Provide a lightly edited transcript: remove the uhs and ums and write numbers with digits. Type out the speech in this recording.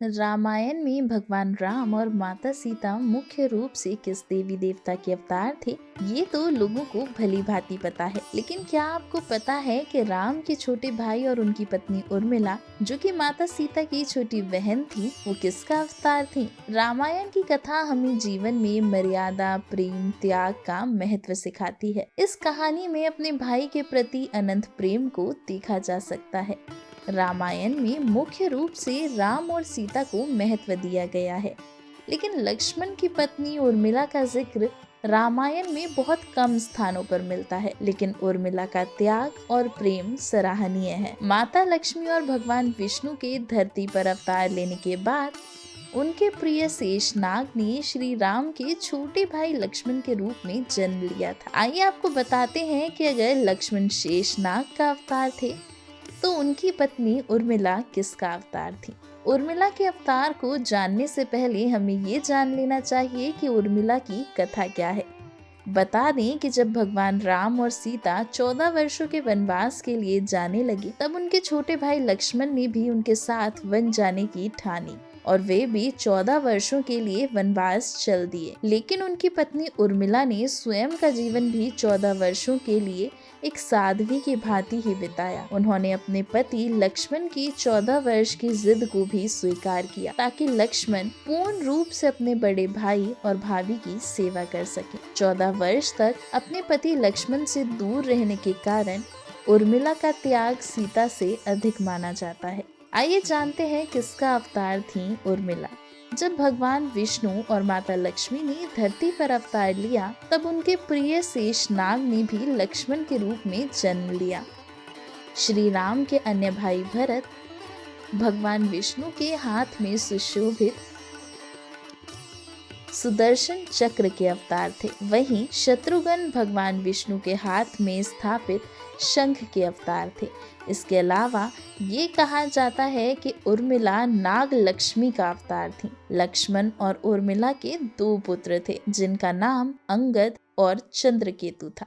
रामायण में भगवान राम और माता सीता मुख्य रूप से किस देवी देवता के अवतार थे, ये तो लोगों को भली भांति पता है। लेकिन क्या आपको पता है कि राम के छोटे भाई और उनकी पत्नी उर्मिला, जो कि माता सीता की छोटी बहन थी, वो किसका अवतार थी? रामायण की कथा हमें जीवन में मर्यादा, प्रेम, त्याग का महत्व सिखाती है। इस कहानी में अपने भाई के प्रति अनंत प्रेम को देखा जा सकता है। रामायण में मुख्य रूप से राम और सीता को महत्व दिया गया है, लेकिन लक्ष्मण की पत्नी उर्मिला का जिक्र रामायण में बहुत कम स्थानों पर मिलता है। लेकिन उर्मिला का त्याग और प्रेम सराहनीय है। माता लक्ष्मी और भगवान विष्णु के धरती पर अवतार लेने के बाद उनके प्रिय शेषनाग ने श्री राम के छोटे भाई लक्ष्मण के रूप में जन्म लिया था। आइए आपको बताते हैं कि अगर लक्ष्मण शेषनाग का अवतार थे तो उनकी पत्नी उर्मिला किसका अवतार थी? उर्मिला के अवतार को जानने से पहले हमें ये जान लेना चाहिए कि उर्मिला की कथा क्या है। बता दें कि जब भगवान राम और सीता 14 वर्षों के वनवास के लिए जाने लगे, तब उनके छोटे भाई लक्ष्मण ने भी उनके साथ वन जाने की ठानी और वे भी 14 वर्षों के लिए वनवास चल दिए। लेकिन उनकी पत्नी उर्मिला ने स्वयं का जीवन भी 14 वर्षों के लिए एक साध्वी की भांति ही बिताया। उन्होंने अपने पति लक्ष्मण की 14 वर्ष की जिद को भी स्वीकार किया, ताकि लक्ष्मण पूर्ण रूप से अपने बड़े भाई और भाभी की सेवा कर सके। 14 वर्ष तक अपने पति लक्ष्मण से दूर रहने के कारण उर्मिला का त्याग सीता से अधिक माना जाता है। आइए जानते हैं किसका अवतार थी उर्मिला। जब भगवान विष्णु और माता लक्ष्मी ने धरती पर अवतार लिया, तब उनके प्रिय शेषनाग ने भी लक्ष्मण के रूप में जन्म लिया। श्री राम के अन्य भाई भरत भगवान विष्णु के हाथ में सुशोभित सुदर्शन चक्र के अवतार थे। वहीं शत्रुघ्न भगवान विष्णु के हाथ में स्थापित शंख के अवतार थे। इसके अलावा ये कहा जाता है कि उर्मिला नाग लक्ष्मी का अवतार थी। लक्ष्मण और उर्मिला के 2 पुत्र थे, जिनका नाम अंगद और चंद्रकेतु था।